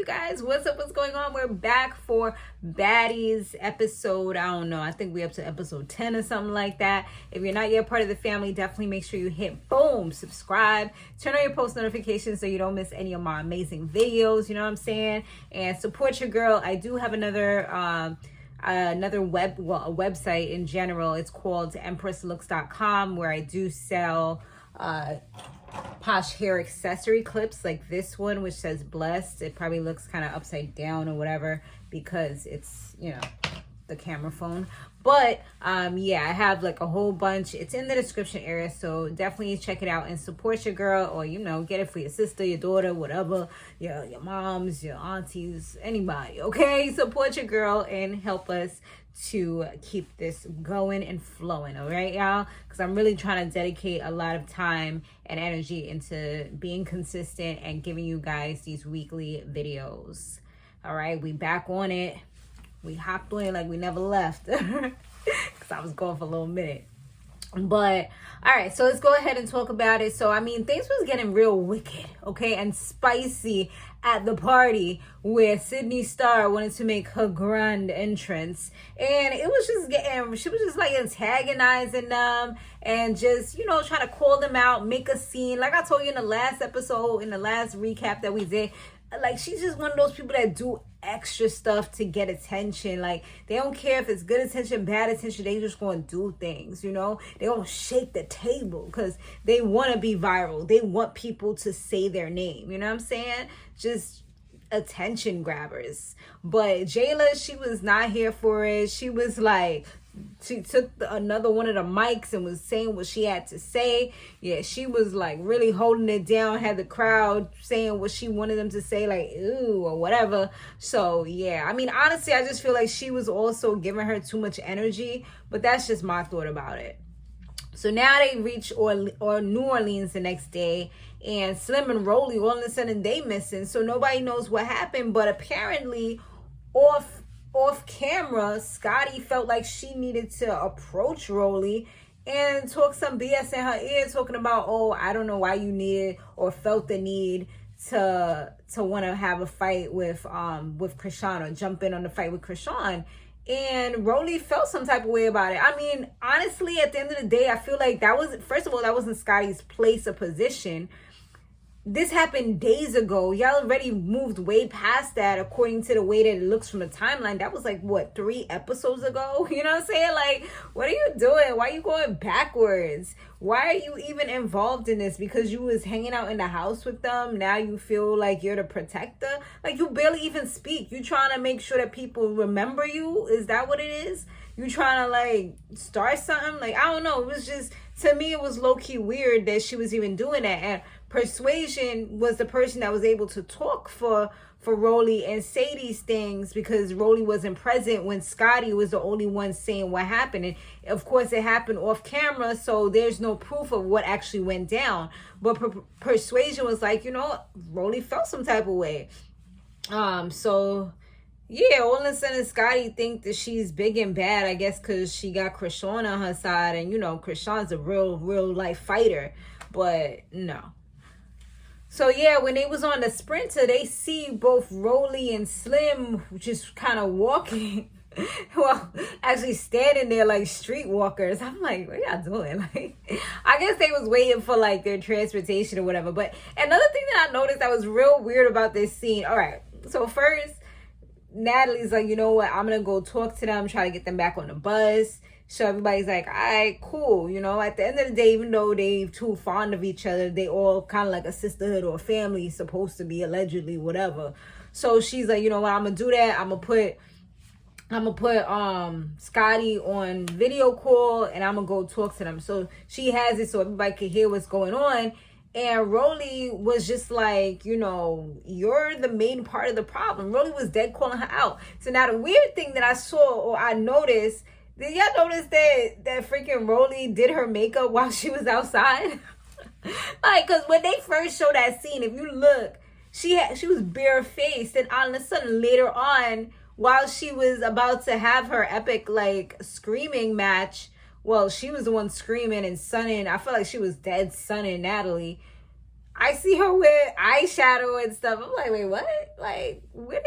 you guys, what's up, what's going on? We're back for Baddies episode, I don't know, I think we're up to episode 10 or something like that. If you're not yet part of the family, definitely make sure you hit boom, subscribe, turn on your post notifications so you don't miss any of my amazing videos, you know what I'm saying? And support your girl. I do have another website in general. It's called empresslooks.com, where I do sell posh hair accessory clips like this one, which says blessed. It probably looks kind of upside down or whatever because it's, you know, the camera phone. But yeah, I have like a whole bunch. It's in the description area, so definitely check it out and support your girl, or you know, get it for your sister, your daughter, whatever, your moms, your aunties, anybody. Okay, support your girl and help us to keep this going and flowing. All right, y'all, because I'm really trying to dedicate a lot of time and energy into being consistent and giving you guys these weekly videos. All right, we back on it. We hopped on it like we never left because I was gone for a little minute. But all right, so let's go ahead and talk about it. So I mean, things was getting real wicked, okay, and spicy at the party where Sidney Starr wanted to make her grand entrance, and it was just getting, she was just like antagonizing them and just, you know, trying to call them out, make a scene. Like I told you in the last episode, in the last recap that we did, like she's just one of those people that do extra stuff to get attention. Like they don't care if it's good attention, bad attention, they just gonna do things, you know. They don't shake the table because they want to be viral. They want people to say their name, you know what I'm saying? Just attention grabbers. But Jayla, she was not here for it. She was like, she took another one of the mics and was saying what she had to say. Yeah, she was like really holding it down, had the crowd saying what she wanted them to say, like ooh or whatever. So yeah, I mean, honestly, I just feel like she was also giving her too much energy, but that's just my thought about it. So now they reach New Orleans the next day, and Slim and Rollie, all of a sudden they missing, so nobody knows what happened. But apparently off camera, Scottie felt like she needed to approach Rollie and talk some BS in her ear, talking about, oh, I don't know why you needed or felt the need to want to have a fight with Creshawn, or jump in on the fight with Creshawn. And Rollie felt some type of way about it. I mean, honestly, at the end of the day, I feel like that was, first of all, that wasn't Scottie's place or position. This happened days ago. Y'all already moved way past that, according to the way that it looks from the timeline. That was like, what, 3 episodes ago? You know what I'm saying? Like, what are you doing? Why are you going backwards? Why are you even involved in this? Because you was hanging out in the house with them. Now you feel like you're the protector? Like, you barely even speak. You trying to make sure that people remember you? Is that what it is? You trying to like start something? Like, I don't know. It was just, to me, it was low-key weird that she was even doing that. And Persuasian was the person that was able to talk for Rollie and say these things, because Rollie wasn't present when Scottie was the only one saying what happened. And of course it happened off camera, so there's no proof of what actually went down. But Persuasian was like, you know, Rollie felt some type of way. So yeah, all of a sudden Scottie think that she's big and bad, I guess because she got Creshawn on her side, and you know, Creshawn's a real life fighter. But no. So yeah, when they was on the sprinter, they see both Rollie and Slim just kind of walking. Well, actually standing there like streetwalkers. I'm like, what y'all doing? Like, I guess they was waiting for like their transportation or whatever. But another thing that I noticed that was real weird about this scene. All right, so first, Natalie's like, you know what? I'm going to go talk to them, try to get them back on the bus. So everybody's like, all right, cool. You know, at the end of the day, even though they too fond of each other, they all kind of like a sisterhood or a family, supposed to be, allegedly, whatever. So she's like, you know what? I'm going to do that. I'm going to put Scottie on video call, and I'm going to go talk to them. So she has it so everybody can hear what's going on. And Rollie was just like, you know, you're the main part of the problem. Rollie was dead calling her out. So now the weird thing that I saw, or I noticed, did y'all notice that freaking Rollie did her makeup while she was outside? Like, because when they first showed that scene, if you look, she was barefaced. And all of a sudden, later on, while she was about to have her epic, like, screaming match, well, she was the one screaming and sunning. I feel like she was dead sunning Natalie. I see her with eyeshadow and stuff. I'm like, wait, what? Like, what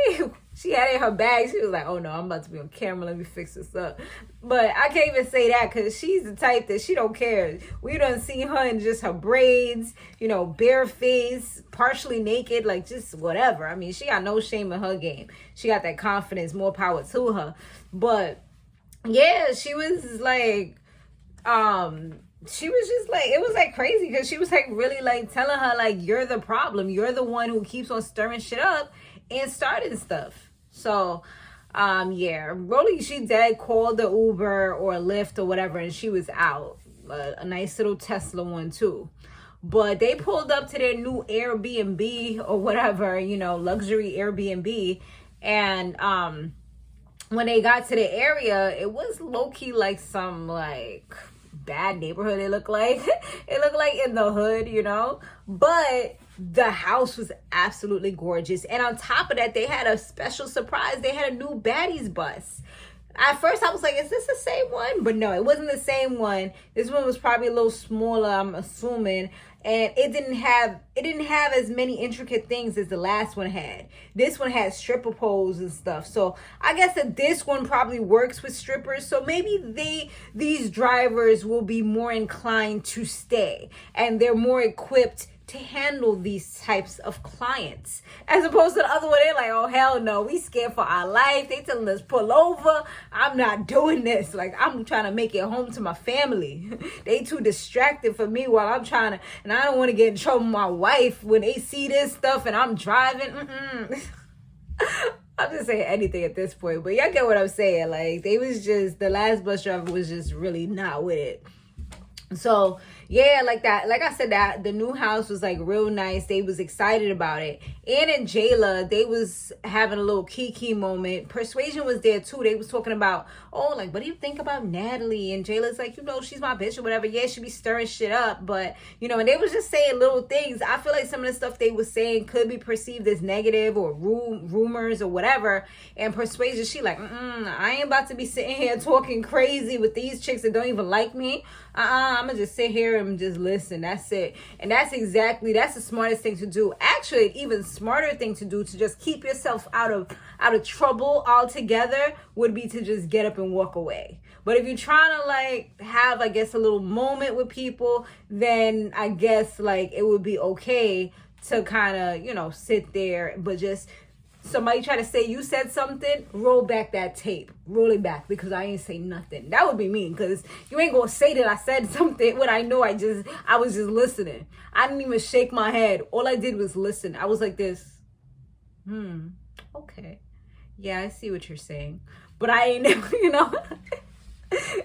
she had it in her bag. She was like, oh no, I'm about to be on camera. Let me fix this up. But I can't even say that because she's the type that she don't care. We done seen her in just her braids, you know, bare face, partially naked, like just whatever. I mean, she got no shame in her game. She got that confidence, more power to her. But yeah, she was like, she was just like, it was like crazy because she was like really like telling her like, you're the problem. You're the one who keeps on stirring shit up and starting stuff. So, yeah, Rollie, she dead called the Uber or Lyft or whatever, and she was out. A nice little Tesla one too. But they pulled up to their new Airbnb or whatever, you know, luxury Airbnb. And, when they got to the area, it was low-key like some like bad neighborhood. It looked like in the hood, you know, but the house was absolutely gorgeous. And on top of that, they had a special surprise. They had a new Baddies bus. At first I was like, is this the same one? But no, it wasn't the same one. This one was probably a little smaller, I'm assuming. And it didn't have as many intricate things as the last one had. This one had stripper poles and stuff. So I guess that this one probably works with strippers. So maybe these drivers will be more inclined to stay. And they're more equipped to handle these types of clients, as opposed to the other one. They're like, oh hell no, we scared for our life. They telling us pull over. I'm not doing this. Like, I'm trying to make it home to my family. They too distracted for me while I'm trying to, and I don't want to get in trouble with my wife when they see this stuff and I'm driving. I'm just saying anything at this point, but y'all get what I'm saying. Like, they was just, the last bus driver was just really not with it. So yeah, like that, like I said, that the new house was like real nice. They was excited about it. And Jayla, they was having a little kiki moment. Persuasian was there too. They was talking about, oh, like, what do you think about Natalie? And Jayla's like, you know, she's my bitch or whatever. Yeah, she be stirring shit up, but you know, and they was just saying little things. I feel like some of the stuff they was saying could be perceived as negative or rumors or whatever. And Persuasion, she like, I ain't about to be sitting here talking crazy with these chicks that don't even like me. I'm gonna just sit here and just listen. That's it. And that's the smartest thing to do. Actually, an even smarter thing to do to just keep yourself out of trouble altogether would be to just get up and walk away. But if you're trying to like have, I guess, a little moment with people, then I guess like it would be okay to kind of, you know, sit there, but just somebody try to say you said something, roll back that tape. Roll it back because I ain't say nothing. That would be mean because you ain't gonna say that I said something when I know I was just listening. I didn't even shake my head. All I did was listen. I was like this. Okay. Yeah, I see what you're saying. But I ain't never, you know.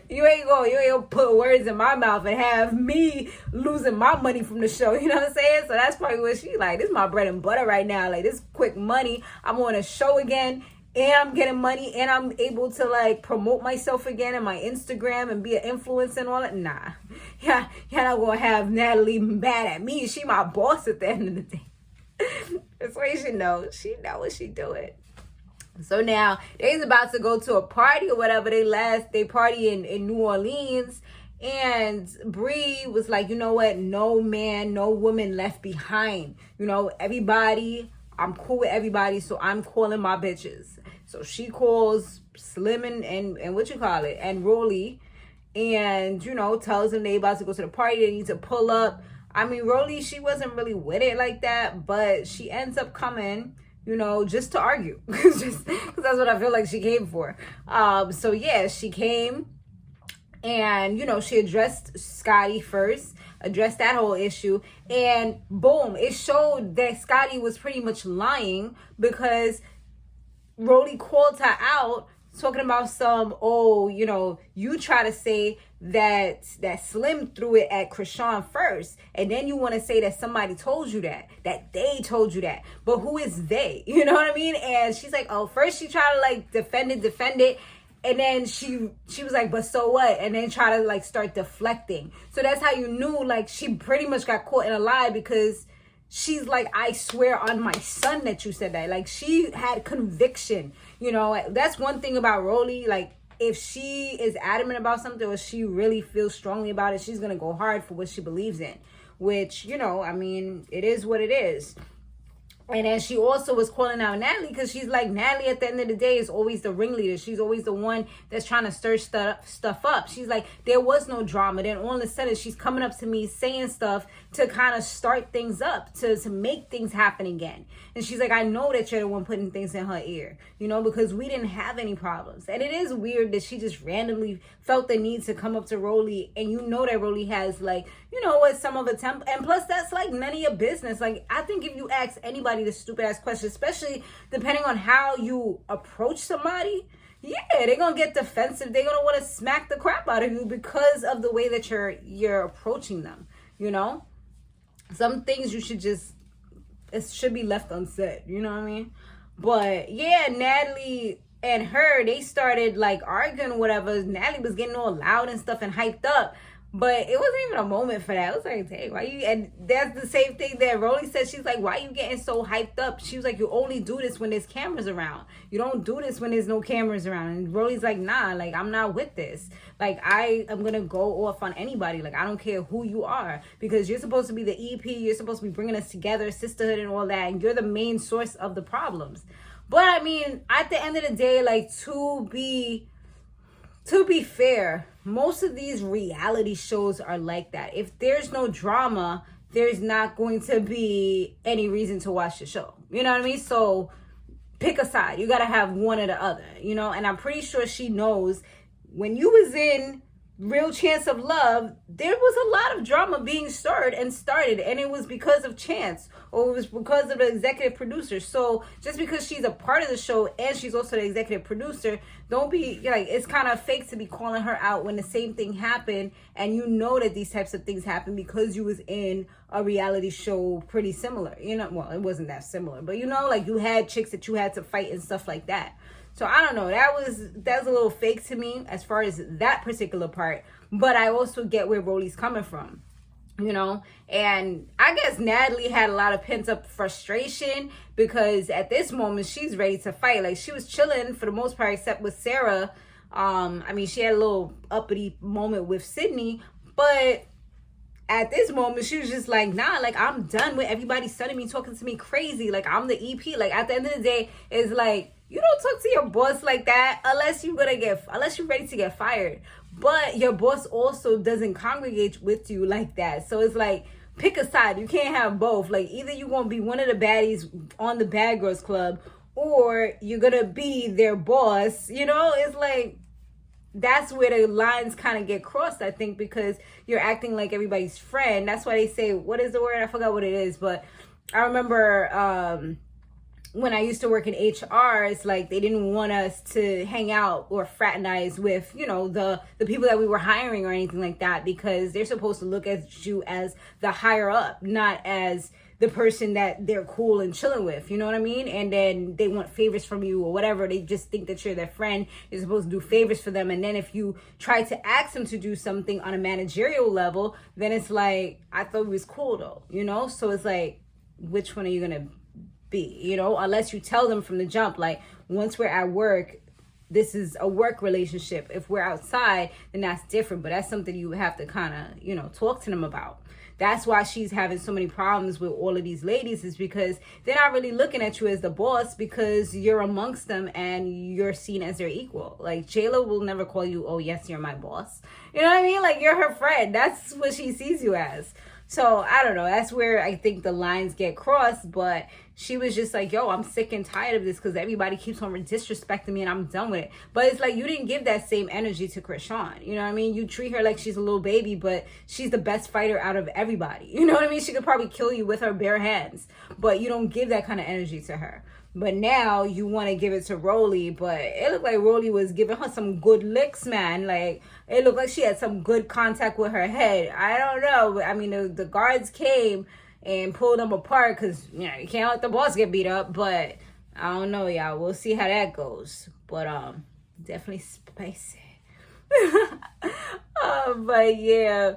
You ain't gonna put words in my mouth and have me losing my money from the show. You know what I'm saying? So that's probably what she like. This is my bread and butter right now. Like, this quick money. I'm on a show again and I'm getting money and I'm able to like promote myself again in my Instagram and be an influencer and all that. Nah. Yeah, you're not gonna have Natalie mad at me. She my boss at the end of the day. Persuasion knows. She know what she doing. So now they's about to go to a party or whatever. They party in New Orleans, and Bree was like, you know what? No man, no woman left behind. You know, everybody, I'm cool with everybody, so I'm calling my bitches. So she calls Slim and what you call it, and Rollie, and you know, tells them they about to go to the party. They need to pull up. I mean, Rollie, she wasn't really with it like that, but she ends up coming, you know, just to argue. Just because that's what I feel like she came for. So yeah, she came and, you know, she addressed Scottie first, addressed that whole issue, and boom, it showed that Scottie was pretty much lying because Rollie called her out talking about some, oh, you know, you try to say that Slim threw it at Creshawn first, and then you want to say that somebody told you that they told you that, but who is they? You know what I mean? And she's like, oh, first she tried to like defend it, and then she was like, but so what? And then try to like start deflecting. So that's how you knew like she pretty much got caught in a lie, because she's like, I swear on my son that you said that. Like, she had conviction. You know, that's one thing about Rollie. Like, if she is adamant about something or she really feels strongly about it, she's going to go hard for what she believes in. which, you know, I mean, it is what it is. And then she also was calling out Natalie because she's like, Natalie at the end of the day is always the ringleader. She's always the one that's trying to stir stuff up. She's like, there was no drama. Then all of a sudden she's coming up to me saying stuff to kind of start things up, to make things happen again. And she's like, I know that you're the one putting things in her ear, you know, because we didn't have any problems. And it is weird that she just randomly felt the need to come up to Rollie. And you know that Rollie has, like, you know what, some of a temp. And plus, that's like none of your business. Like, I think if you ask anybody the stupid ass question, especially depending on how you approach somebody, yeah, they're gonna get defensive. They're gonna want to smack the crap out of you because of the way that you're approaching them. You know, some things you should just, it should be left unsaid. You know what I mean? But yeah, Natalie and her, they started like arguing or whatever. Natalie was getting all loud and stuff and hyped up. But it wasn't even a moment for that. I was like, hey, why you? And that's the same thing that Rollie said. She's like, why are you getting so hyped up? She was like, you only do this when there's cameras around. You don't do this when there's no cameras around. And Rollie's like, nah, like, I'm not with this. Like, I am going to go off on anybody. Like, I don't care who you are. Because you're supposed to be the EP. You're supposed to be bringing us together, sisterhood and all that. And you're the main source of the problems. But, I mean, at the end of the day, like, to be fair, most of these reality shows are like that. If there's no drama, there's not going to be any reason to watch the show. You know what I mean? So pick a side. You got to have one or the other, you know? And I'm pretty sure she knows when you was in Real Chance of Love, there was a lot of drama being stirred and started, and it was because of Chance, or it was because of the executive producer. So just because she's a part of the show and she's also the executive producer, don't be like, it's kind of fake to be calling her out when the same thing happened, and you know that these types of things happen because you was in a reality show pretty similar, you know? Well, it wasn't that similar, but you know, like you had chicks that you had to fight and stuff like that. So I don't know, that's a little fake to me as far as that particular part. But I also get where Rollie's coming from, you know. And I guess Natalie had a lot of pent up frustration because at this moment she's ready to fight. Like, she was chilling for the most part, except with Sarah. I mean, she had a little uppity moment with Sidney, but at this moment she was just like, nah, like, I'm done with everybody sending me, talking to me crazy. Like, I'm the EP. Like, at the end of the day, it's like, you don't talk to your boss like that unless you're ready to get fired. But your boss also doesn't congregate with you like that. So it's like, pick a side. You can't have both. Like, either you're going to be one of the baddies on the Bad Girls Club, or you're going to be their boss. You know, it's like, that's where the lines kind of get crossed, I think, because you're acting like everybody's friend. That's why they say, what is the word? I forgot what it is. But I remember when I used to work in HR, it's like they didn't want us to hang out or fraternize with, you know, the people that we were hiring or anything like that, because they're supposed to look at you as the higher up, not as the person that they're cool and chilling with, you know what I mean? And then they want favors from you or whatever. They just think that you're their friend. You're supposed to do favors for them. And then if you try to ask them to do something on a managerial level, then it's like, I thought it was cool though, you know? So it's like, which one are you going to be, you know, unless you tell them from the jump, like, once we're at work, this is a work relationship. If we're outside, then that's different. But that's something you have to kind of, you know, talk to them about. That's why she's having so many problems with all of these ladies, is because they're not really looking at you as the boss, because you're amongst them and you're seen as their equal. Like, Jayla will never call you, oh yes, you're my boss. You know what I mean? Like, you're her friend. That's what she sees you as. So I don't know. That's where I think the lines get crossed. But she was just like, yo, I'm sick and tired of this because everybody keeps on disrespecting me and I'm done with it. But it's like, you didn't give that same energy to Creshawn. You know what I mean? You treat her like she's a little baby, but she's the best fighter out of everybody. You know what I mean? She could probably kill you with her bare hands, but you don't give that kind of energy to her. But now you want to give it to Rollie, but it looked like Rollie was giving her some good licks, man. Like, it looked like she had some good contact with her head. I don't know. I mean, the guards came and pulled them apart because, you know, you can't let the boss get beat up. But I don't know, y'all. We'll see how that goes. But definitely spicy. But yeah,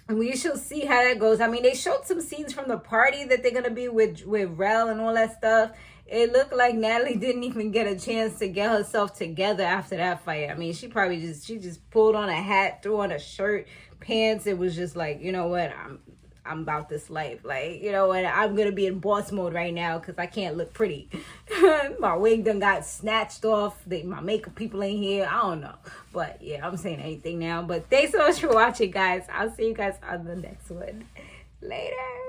we shall see how that goes. I mean, they showed some scenes from the party that they're gonna be with Rel and all that stuff. It looked like Natalie didn't even get a chance to get herself together after that fight. I mean, she just pulled on a hat, threw on a shirt, pants. It was just like, you know what, I'm about this life. Like, you know, and I'm going to be in boss mode right now because I can't look pretty. My wig done got snatched off. My makeup people ain't here. I don't know. But yeah, I'm saying anything now. But thanks so much for watching, guys. I'll see you guys on the next one. Later.